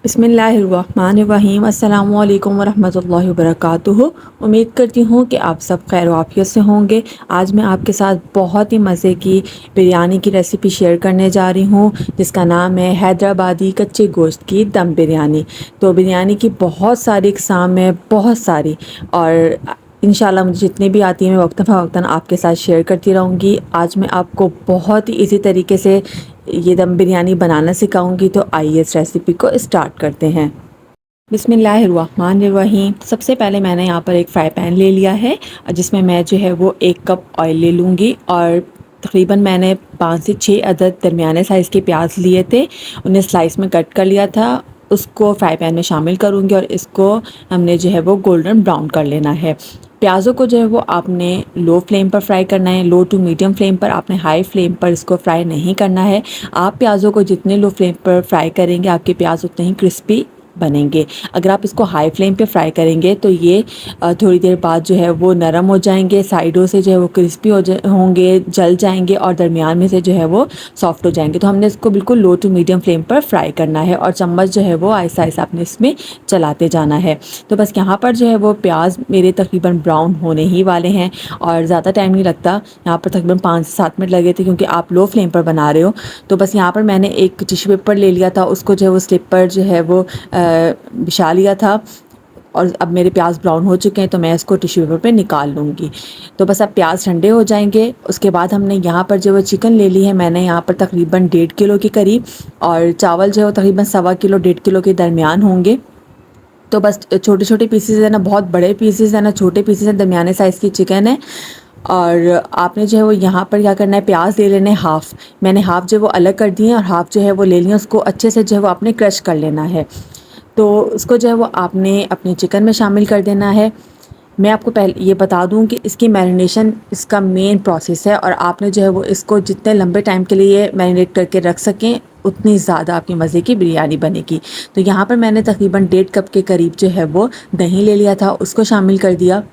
बिस्मिल्लाहिर्रहमानिर्रहीम अस्सलामु अलैकुम वरहमतुल्लाहि वबरकातुहू। उम्मीद करती हूँ कि आप सब खैर आफियत से होंगे। आज मैं आपके साथ बहुत ही मज़े की बिरयानी की रेसिपी शेयर करने जा रही हूँ, जिसका नाम है हैदराबादी कच्चे गोश्त की दम बिरयानी। तो बिरयानी की बहुत सारी इक़साम है, बहुत सारी, और इंशाल्लाह मुझे जितनी भी आती है मैं वक्तन आपके साथ शेयर करती रहूँगी। आज मैं आपको बहुत ही इजी तरीके से ये दम बिरयानी बनाना सिखाऊंगी। तो आइए इस रेसिपी को स्टार्ट करते हैं। बिस्मिल्लाहिर्रहमानिर्रहीम। सबसे पहले मैंने यहाँ पर एक फ्राई पैन ले लिया है, जिसमें मैं जो है वो 1 कप ऑयल ले लूँगी, और तकरीबन मैंने 5 से 6 अदद दरमियाने साइज़ के प्याज लिए थे, उन्हें स्लाइस में कट कर लिया था। उसको फ्राई पैन में शामिल करूँगी और इसको हमने जो है वो गोल्डन ब्राउन कर लेना है। प्याज़ों को जो है वो आपने लो फ्लेम पर फ्राई करना है, लो टू मीडियम फ्लेम पर, आपने हाई फ्लेम पर इसको फ्राई नहीं करना है। आप प्याज़ों को जितने लो फ्लेम पर फ्राई करेंगे आपके प्याज उतने ही क्रिस्पी बनेंगे। अगर आप इसको हाई फ्लेम पे फ्राई करेंगे तो ये थोड़ी देर बाद जो है वो नरम हो जाएंगे, साइडों से जो है वो क्रिस्पी होंगे, जल जाएंगे, और दरमियान में से जो है वो सॉफ्ट हो जाएंगे। तो हमने इसको बिल्कुल लो टू मीडियम फ्लेम पर फ्राई करना है, और चम्मच जो है वो आहिस्ता आहिस्ता आपने इसमें चलाते जाना है। तो बस यहाँ पर जो है वो प्याज मेरे तकरीबन ब्राउन होने ही वाले हैं, और ज़्यादा टाइम नहीं लगता। यहाँ पर तकरीबन 5 से 7 मिनट लगे थे, क्योंकि आप लो फ्लेम पर बना रहे हो। तो बस यहाँ पर मैंने एक टिश्यू पेपर ले लिया था, उसको जो है वो स्लिप पर जो है वो बिछा लिया था, और अब मेरे प्याज ब्राउन हो चुके हैं तो मैं इसको टिश्यू पेपर पे निकाल लूँगी। तो बस अब प्याज ठंडे हो जाएंगे। उसके बाद हमने यहाँ पर जो वो चिकन ले ली है, मैंने यहाँ पर तकरीबन 1.5 किलो के करीब, और चावल जो है वो तकरीबन 1.25 किलो 1.5 किलो के दरमियान होंगे। तो बस छोटे छोटे पीसेस है ना, बहुत बड़े पीसेस है ना छोटे पीसेस हैं, दरमियाने साइज़ की चिकन है। और आपने जो है वो यहाँ पर क्या करना है, प्याज ले लेने हाफ़, मैंने हाफ़ जो है वो अलग कर दिए, और हाफ़ जो है वो ले लिया, उसको अच्छे से जो है वो आपने क्रश कर लेना है। तो उसको जो है वो आपने अपनी चिकन में शामिल कर देना है। मैं आपको पहले ये बता दूं कि इसकी मैरिनेशन इसका मेन प्रोसेस है, और आपने जो है वो इसको जितने लंबे टाइम के लिए मैरिनेट करके रख सकें उतनी ज़्यादा आपकी मज़े की बिरयानी बनेगी। तो यहाँ पर मैंने तकरीबन 1.5 कप के करीब जो है वो दही ले लिया था, उसको शामिल कर दिया।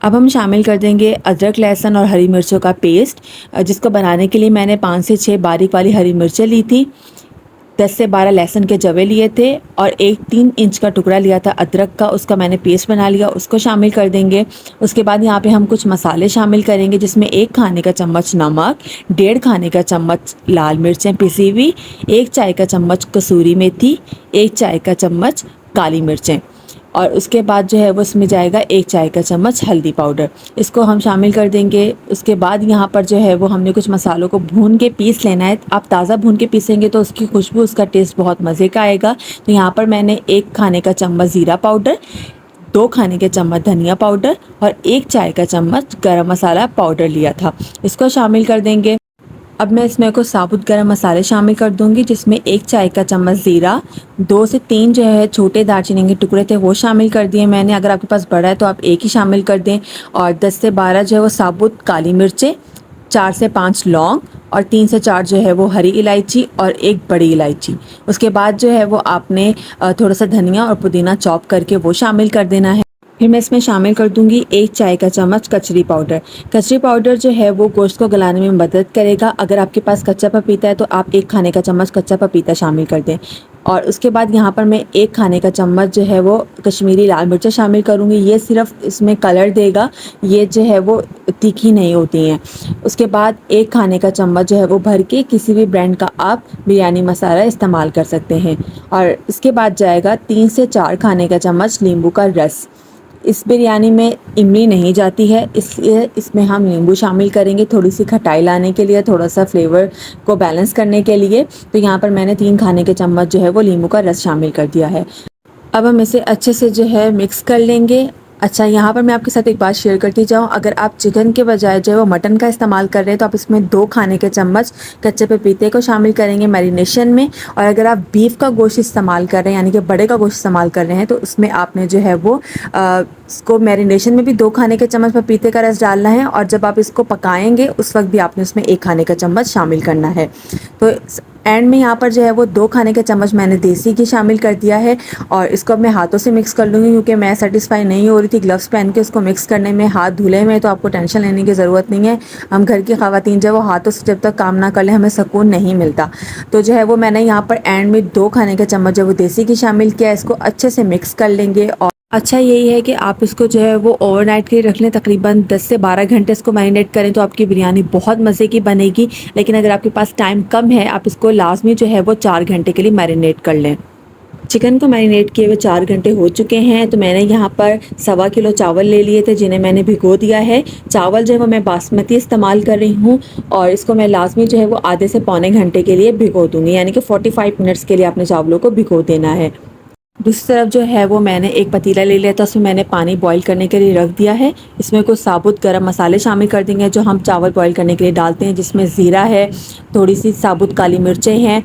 अब हम शामिल कर देंगे अदरक, लहसुन और हरी मिर्चों का पेस्ट, जिसको बनाने के लिए मैंने 5 से 6 बारीक वाली हरी मिर्चें ली थी, 10 से 12 लहसुन के जवे लिए थे, और एक 3 इंच का टुकड़ा लिया था अदरक का, उसका मैंने पेस्ट बना लिया, उसको शामिल कर देंगे। उसके बाद यहाँ पे हम कुछ मसाले शामिल करेंगे, जिसमें 1 खाने का चम्मच नमक, 1.5 खाने का चम्मच लाल मिर्चें पिसी हुई, 1 चाय का चम्मच कसूरी मेथी, 1 चाय का चम्मच काली मिर्चें, और उसके बाद जो है वो इसमें जाएगा 1 चाय का चम्मच हल्दी पाउडर, इसको हम शामिल कर देंगे। उसके बाद यहाँ पर जो है वो हमने कुछ मसालों को भून के पीस लेना है। आप ताज़ा भून के पीसेंगे तो उसकी खुशबू, उसका टेस्ट बहुत मज़े का आएगा। तो यहाँ पर मैंने 1 खाने का चम्मच ज़ीरा पाउडर, 2 खाने के चम्मच धनिया पाउडर, और 1 चाय का चम्मच गरम मसाला पाउडर लिया था, इसको शामिल कर देंगे। अब मैं इसमें कुछ साबुत गरम मसाले शामिल कर दूंगी, जिसमें 1 चाय का चम्मच ज़ीरा, 2 से 3 जो है छोटे दालचीनी के टुकड़े थे वो शामिल कर दिए मैंने। अगर आपके पास बड़ा है तो आप 1 ही शामिल कर दें। और 10 से 12 जो है वो साबुत काली मिर्चें, 4 से 5 लौंग, और 3 से 4 जो है वो हरी इलायची, और 1 बड़ी इलायची। उसके बाद जो है वो आपने थोड़ा सा धनिया और पुदीना चॉप करके वो शामिल कर देना है। फिर मैं इसमें शामिल कर दूंगी 1 चाय का चम्मच कचरी पाउडर। कचरी पाउडर जो है वो गोश्त को गलाने में मदद करेगा। अगर आपके पास कच्चा पपीता है तो आप 1 खाने का चम्मच कच्चा पपीता शामिल कर दें। और उसके बाद यहाँ पर मैं 1 खाने का चम्मच जो है वो कश्मीरी लाल मिर्च शामिल करूँगी। ये सिर्फ इसमें कलर देगा, ये जो है वो तीखी नहीं होती हैं। उसके बाद 1 खाने का चम्मच जो है वो भर के किसी भी ब्रांड का आप बिरयानी मसाला इस्तेमाल कर सकते हैं। और इसके बाद जाएगा 3 से 4 खाने का चम्मच नींबू का रस। इस बिरयानी में इमली नहीं जाती है, इसलिए इसमें हम नींबू शामिल करेंगे, थोड़ी सी खटाई लाने के लिए, थोड़ा सा फ्लेवर को बैलेंस करने के लिए। तो यहाँ पर मैंने 3 खाने के चम्मच जो है वो नींबू का रस शामिल कर दिया है। अब हम इसे अच्छे से जो है मिक्स कर लेंगे। अच्छा, यहाँ पर मैं आपके साथ एक बात शेयर करती जाऊँ, अगर आप चिकन के बजाय जो है वो मटन का इस्तेमाल कर रहे हैं तो आप इसमें 2 खाने के चम्मच कच्चे पपीते को शामिल करेंगे मैरिनेशन में। और अगर आप बीफ का गोश्त इस्तेमाल कर रहे हैं, यानी कि बड़े का गोश्त इस्तेमाल कर रहे हैं, तो उसमें आपने जो है वो इसको मैरिनेशन में भी 2 खाने के चम्मच पपीते का रस डालना है और जब आप इसको पकाएंगे उस वक्त भी आपने उसमें 1 खाने का चम्मच शामिल करना है। तो एंड में यहाँ पर जो है वो 2 खाने के चम्मच मैंने देसी घी शामिल कर दिया है और इसको अब मैं हाथों से मिक्स कर लूँगी क्योंकि मैं सेटिस्फाई नहीं हो रही थी ग्लव्स पहन के इसको मिक्स करने में। हाथ धुले हुए तो आपको टेंशन लेने की ज़रूरत नहीं है। हम घर की ख़वातीन जो है वो हाथों से जब तक काम ना कर लें हमें सुकून नहीं मिलता। तो जो है वो मैंने यहाँ पर एंड में 2 खाने के चम्मच जो वो देसी घी शामिल किया, इसको अच्छे से मिक्स कर लेंगे। और अच्छा यही है कि आप इसको जो है वो ओवरनाइट के लिए रख लें, तकरीबन 10 से 12 घंटे इसको मैरिनेट करें तो आपकी बिरयानी बहुत मज़े की बनेगी। लेकिन अगर आपके पास टाइम कम है आप इसको लाजमी जो है वो 4 घंटे के लिए मैरिनेट कर लें। चिकन को मैरिनेट किए हुए 4 घंटे हो चुके हैं। तो मैंने यहाँ पर 1.25 किलो चावल ले लिए थे जिन्हें मैंने भिगो दिया है। चावल जो है वो मैं बासमती इस्तेमाल कर रही हूँ और इसको मैं लाजमी जो है वो आधे से पौने घंटे के लिए भिगो दूँगी, यानी कि 45 मिनट्स के लिए आपने चावलों को भिगो देना है। दूसरी तरफ जो है वो मैंने एक पतीला ले लिया था, उसमें मैंने पानी बॉईल करने के लिए रख दिया है। इसमें कुछ साबुत गरम मसाले शामिल कर देंगे जो हम चावल बॉईल करने के लिए डालते हैं, जिसमें ज़ीरा है, थोड़ी सी साबुत काली मिर्चें हैं,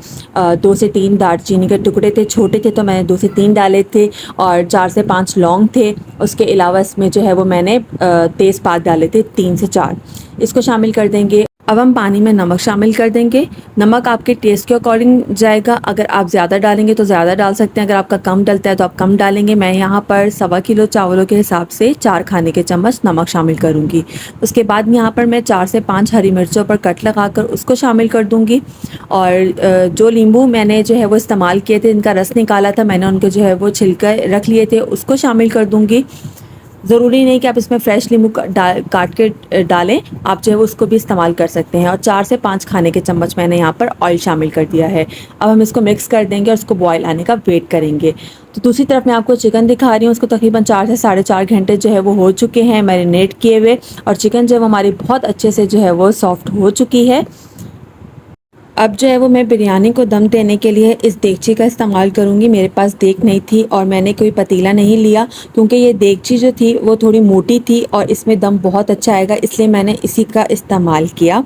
2 से 3 दालचीनी के टुकड़े थे, छोटे थे तो मैंने 2 से 3 डाले थे और 4 से 5 लौंग थे। उसके अलावा इसमें जो है वो मैंने तेज़पात डाले थे 3 से 4, इसको शामिल कर देंगे। अब हम पानी में नमक शामिल कर देंगे। नमक आपके टेस्ट के अकॉर्डिंग जाएगा, अगर आप ज़्यादा डालेंगे तो ज़्यादा डाल सकते हैं, अगर आपका कम डलता है तो आप कम डालेंगे। मैं यहाँ पर 1.25 किलो चावलों के हिसाब से 4 खाने के चम्मच नमक शामिल करूँगी। उसके बाद यहाँ पर मैं 4 से 5 हरी मिर्चों पर कट लगाकर उसको शामिल कर दूँगी। और जो नींबू मैंने जो है वो इस्तेमाल किए थे, इनका रस निकाला था मैंने, उनको जो है वो छिलके रख लिए थे, उसको शामिल कर दूँगी। ज़रूरी नहीं कि आप इसमें फ्रेश नींबू काट के डालें, आप जो है उसको भी इस्तेमाल कर सकते हैं। और 4 से 5 खाने के चम्मच मैंने यहाँ पर ऑयल शामिल कर दिया है। अब हम इसको मिक्स कर देंगे और इसको बॉयल आने का वेट करेंगे। तो दूसरी तरफ मैं आपको चिकन दिखा रही हूँ, उसको तकरीबन 4 से 4.5 घंटे जो है वो हो चुके हैं मैरिनेट किए हुए और चिकन जो है वो हमारी बहुत अच्छे से जो है वो सॉफ्ट हो चुकी है। अब जो है वो मैं बिरयानी को दम देने के लिए इस देगची का इस्तेमाल करूँगी। मेरे पास देग नहीं थी और मैंने कोई पतीला नहीं लिया क्योंकि ये देगची जो थी वो थोड़ी मोटी थी और इसमें दम बहुत अच्छा आएगा, इसलिए मैंने इसी का इस्तेमाल किया।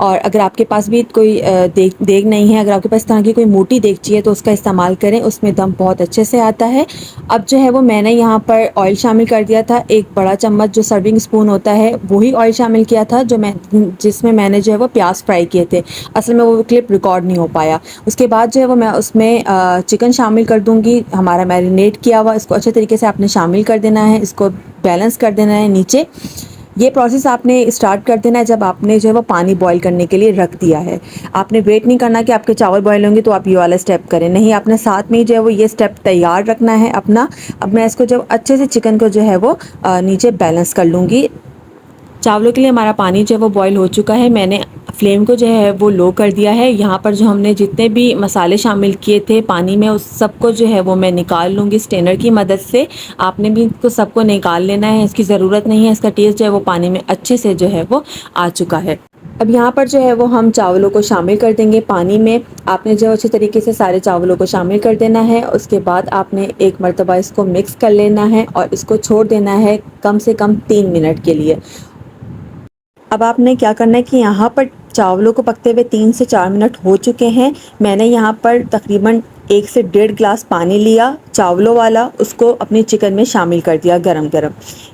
और अगर आपके पास भी कोई देग नहीं है, अगर आपके पास तरह की कोई मोटी देगची है तो उसका इस्तेमाल करें, उसमें दम बहुत अच्छे से आता है। अब जो है वो मैंने यहाँ पर ऑयल शामिल कर दिया था, 1 बड़ा चम्मच जो सर्विंग स्पून होता है वही ऑयल शामिल किया था जिसमें मैंने जो है वो प्याज फ्राई किए थे। असल में वो क्लिप रिकॉर्ड नहीं हो पाया। उसके बाद जो है वो मैं उसमें चिकन शामिल कर दूँगी, हमारा मैरिनेट किया हुआ। इसको अच्छे तरीके से आपने शामिल कर देना है, इसको बैलेंस कर देना है नीचे। ये प्रोसेस आपने स्टार्ट कर देना है जब आपने जो है वो पानी बॉईल करने के लिए रख दिया है। आपने वेट नहीं करना कि आपके चावल बॉईल होंगे तो आप ये वाला स्टेप करें, नहीं, आपने साथ में ही जो है वो ये स्टेप तैयार रखना है अपना। अब मैं इसको जब अच्छे से चिकन को जो है वो नीचे बैलेंस कर लूँगी। चावलों के लिए हमारा पानी जो है वो बॉईल हो चुका है, मैंने फ्लेम को जो है वो लो कर दिया है। यहाँ पर जो हमने जितने भी मसाले शामिल किए थे पानी में उस सबको जो है वो मैं निकाल लूँगी स्ट्रेनर की मदद से। आपने भी इसको सबको निकाल लेना है, इसकी ज़रूरत नहीं है, इसका टेस्ट जो है वो पानी में अच्छे से जो है वो आ चुका है। अब यहाँ पर जो है वो हम चावलों को शामिल कर देंगे पानी में। आपने जो अच्छे तरीके से सारे चावलों को शामिल कर देना है। उसके बाद आपने एक मरतबा इसको मिक्स कर लेना है और इसको छोड़ देना है कम से कम 3 मिनट के लिए। अब आपने क्या करना है कि यहाँ पर चावलों को पकते हुए 3 से 4 मिनट हो चुके हैं। मैंने यहाँ पर तकरीबन 1 से 1.5 गिलास पानी लिया चावलों वाला, उसको अपने चिकन में शामिल कर दिया गरम गरम।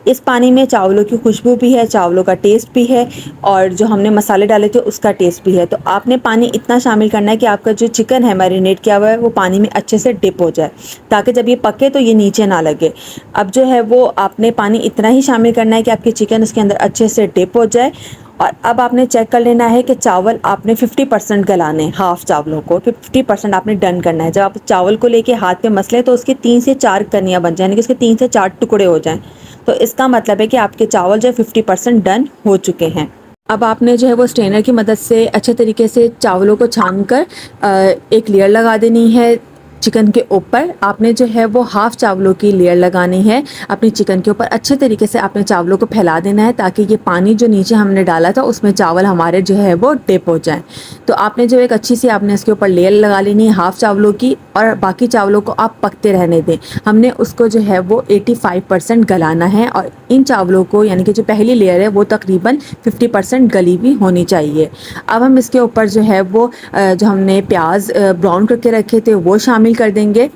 इस पानी में चावलों की खुशबू भी है, चावलों का टेस्ट भी है और जो हमने मसाले डाले थे उसका टेस्ट भी है। तो आपने पानी इतना शामिल करना है कि आपका जो चिकन है मैरिनेट किया हुआ है वो पानी में अच्छे से डिप हो जाए, ताकि जब ये पके तो ये नीचे ना लगे। अब जो है वो आपने पानी इतना ही शामिल करना है कि आपके चिकन उसके अंदर अच्छे से डिप हो जाए। और अब आपने चेक कर लेना है कि चावल आपने 50% गलाने, हाफ़ चावलों को 50% आपने डन करना है। जब आप चावल को लेके हाथ पे मसलें तो उसके 3 से 4 कनियाँ बन जाए, यानी कि उसके 3 से 4 टुकड़े हो जाएं, तो इसका मतलब है कि आपके चावल जो 50% डन हो चुके हैं। अब आपने जो है वो स्ट्रेनर की मदद से अच्छे तरीके से चावलों को छान कर एक लेयर लगा देनी है चिकन के ऊपर। आपने जो है वो हाफ़ चावलों की लेयर लगानी है अपनी चिकन के ऊपर। अच्छे तरीके से आपने चावलों को फैला देना है ताकि ये पानी जो नीचे हमने डाला था उसमें चावल हमारे जो है वो डिप हो जाए। तो आपने जो एक अच्छी सी आपने इसके ऊपर लेयर लगा लेनी है हाफ़ चावलों की और बाकी चावलों को आप पकते रहने दें। हमने उसको जो है वो 85% गलाना है और इन चावलों को, यानी कि जो पहली लेयर है वो तकरीबन 50% गली भी होनी चाहिए। अब हम इसके ऊपर जो है वो जो हमने प्याज ब्राउन करके रखे थे वो शामिल कर देंगे।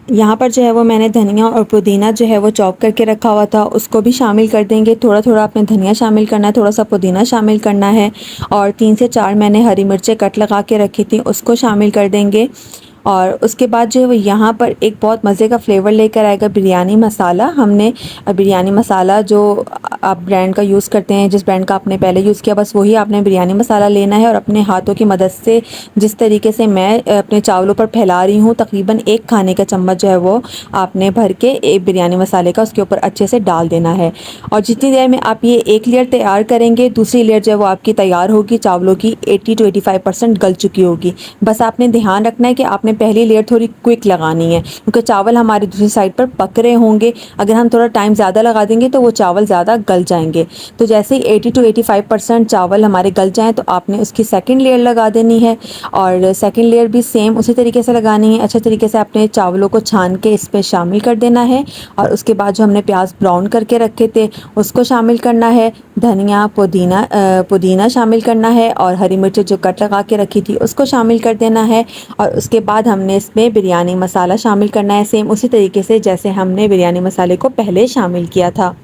यहाँ पर जो है वो मैंने धनिया और पुदीना जो है वो चॉप करके रखा हुआ था, उसको भी शामिल कर देंगे। थोड़ा थोड़ा आपने धनिया शामिल करना है, थोड़ा सा पुदीना शामिल करना है, और 3 से 4 मैंने हरी मिर्चें कट लगा के रखी थी, उसको शामिल कर देंगे। और उसके बाद जो है वो यहाँ पर एक बहुत मज़े का फ्लेवर लेकर आएगा बिरयानी मसाला। हमने बिरयानी मसाला जो आप ब्रांड का यूज़ करते हैं, जिस ब्रांड का आपने पहले यूज़ किया, बस वही आपने बिरयानी मसाला लेना है। और अपने हाथों की मदद से जिस तरीके से मैं अपने चावलों पर फैला रही हूँ, तकरीबन 1 खाने का चम्मच जो है वो आपने भर के एक बिरयानी मसाले का उसके ऊपर अच्छे से डाल देना है। और जितनी देर में आप ये एक लेयर तैयार करेंगे, दूसरी लेयर जो है वो आपकी तैयार होगी, चावलों की 80 to 85% गल चुकी होगी। बस आपने ध्यान रखना है कि आपने पहली लेयर थोड़ी क्विक लगानी है, क्योंकि चावल हमारी दूसरी साइड पर पक रहे होंगे। अगर हम थोड़ा टाइम ज़्यादा लगा देंगे तो वो चावल ज़्यादा गल जाएंगे। तो जैसे ही 80 to 85% चावल हमारे गल जाएँ तो आपने उसकी सेकंड लेयर लगा देनी है, और सेकंड लेयर भी सेम उसी तरीके से लगानी है। अच्छे तरीके से आपने चावलों को छान के इस पर शामिल कर देना है, और उसके बाद जो हमने प्याज ब्राउन करके रखे थे उसको शामिल करना है, धनिया पुदीना शामिल करना है, और हरी मिर्च जो कट लगा के रखी थी उसको शामिल कर देना है। और उसके बाद हमने इसमें बिरयानी मसाला शामिल करना है, सेम उसी तरीके से जैसे हमने बिरयानी मसाले को पहले शामिल किया था।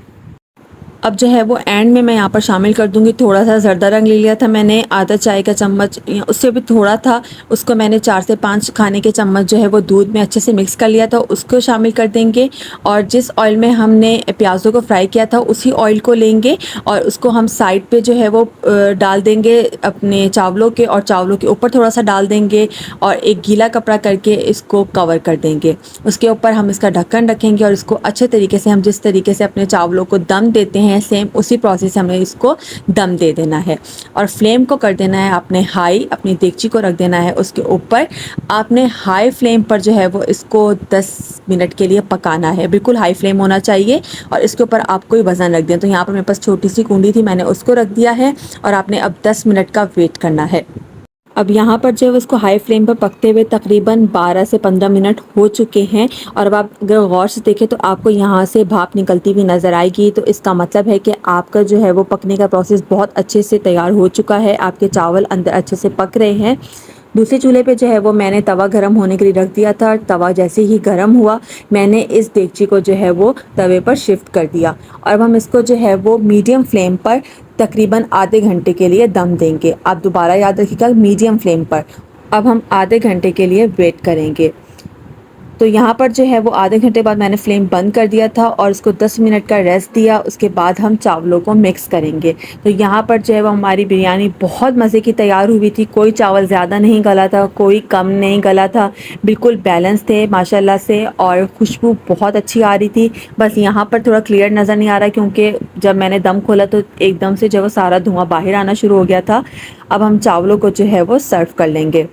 अब जो है वो एंड में मैं यहाँ पर शामिल कर दूँगी, थोड़ा सा ज़रदा रंग ले लिया था मैंने, आधा चाय का चम्मच या उससे भी थोड़ा था, उसको मैंने 4 से 5 खाने के चम्मच जो है वो दूध में अच्छे से मिक्स कर लिया था, उसको शामिल कर देंगे। और जिस ऑयल में हमने प्याज़ों को फ्राई किया था उसी ऑयल को लेंगे और उसको हम साइड पे जो है वो डाल देंगे अपने चावलों के, और चावलों के ऊपर थोड़ा सा डाल देंगे और एक गीला कपड़ा करके इसको कवर कर देंगे। उसके ऊपर हम इसका ढक्कन रखेंगे और इसको अच्छे तरीके से, हम जिस तरीके से अपने चावलों को दम देते हैं सेम उसी प्रोसेस से हमें इसको दम दे देना है। और फ्लेम को कर देना है आपने हाई, अपनी देगची को रख देना है उसके ऊपर। आपने हाई फ्लेम पर जो है वो इसको 10 मिनट के लिए पकाना है, बिल्कुल हाई फ्लेम होना चाहिए। और इसके ऊपर आप कोई वज़न रख दें, तो यहाँ पर मेरे पास छोटी सी कुंडी थी, मैंने उसको रख दिया है और आपने अब 10 मिनट का वेट करना है। अब यहाँ पर जो है उसको हाई फ्लेम पर पकते हुए तकरीबन 12 से 15 मिनट हो चुके हैं, और अब आप अगर गौर से देखें तो आपको यहाँ से भाप निकलती हुई नज़र आएगी। तो इसका मतलब है कि आपका जो है वो पकने का प्रोसेस बहुत अच्छे से तैयार हो चुका है, आपके चावल अंदर अच्छे से पक रहे हैं। दूसरे चूल्हे पे जो है वो मैंने तवा गरम होने के लिए रख दिया था। तवा जैसे ही गरम हुआ मैंने इस देगची को जो है वो तवे पर शिफ्ट कर दिया, और अब हम इसको जो है वो मीडियम फ्लेम पर तकरीबन आधे घंटे के लिए दम देंगे। आप दोबारा याद रखिएगा, मीडियम फ्लेम पर। अब हम आधे घंटे के लिए वेट करेंगे। तो यहाँ पर जो है वो आधे घंटे बाद मैंने फ्लेम बंद कर दिया था और उसको 10 मिनट का रेस्ट दिया। उसके बाद हम चावलों को मिक्स करेंगे। तो यहाँ पर जो है वो हमारी बिरयानी बहुत मज़े की तैयार हुई थी। कोई चावल ज़्यादा नहीं गला था, कोई कम नहीं गला था, बिल्कुल बैलेंस थे माशाल्लाह से, और खुशबू बहुत अच्छी आ रही थी। बस यहाँ पर थोड़ा क्लियर नज़र नहीं आ रहा, क्योंकि जब मैंने दम खोला तो एकदम से जो वो सारा धुआँ बाहर आना शुरू हो गया था। अब हम चावलों को जो है वो सर्व कर लेंगे।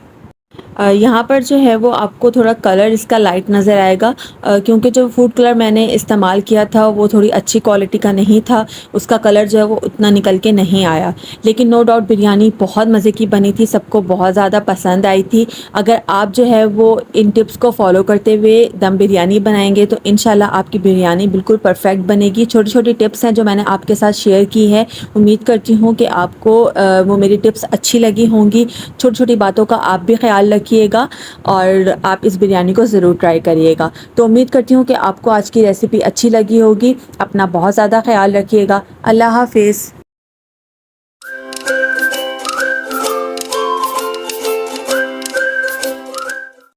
यहाँ पर जो है वो आपको थोड़ा कलर इसका लाइट नज़र आएगा, क्योंकि जो फूड कलर मैंने इस्तेमाल किया था वो थोड़ी अच्छी क्वालिटी का नहीं था, उसका कलर जो है वो उतना निकल के नहीं आया। लेकिन नो डाउट बिरयानी बहुत मज़े की बनी थी, सबको बहुत ज़्यादा पसंद आई थी। अगर आप जो है वो इन टिप्स को फॉलो करते हुए दम बिरयानी बनाएंगे तो इंशाल्लाह आपकी बिरयानी बिल्कुल परफेक्ट बनेगी। छोटी छोटी टिप्स हैं जो मैंने आपके साथ शेयर की है, उम्मीद करती हूँ कि आपको वो मेरी टिप्स अच्छी लगी होंगी। छोटी छोटी बातों का आप भी ख्याल रखिएगा और आप इस बिरयानी को ज़रूर ट्राई करिएगा। तो उम्मीद करती हूँ कि आपको आज की रेसिपी अच्छी लगी होगी। अपना बहुत ज़्यादा ख्याल रखिएगा। अल्लाह हाफ़िज़।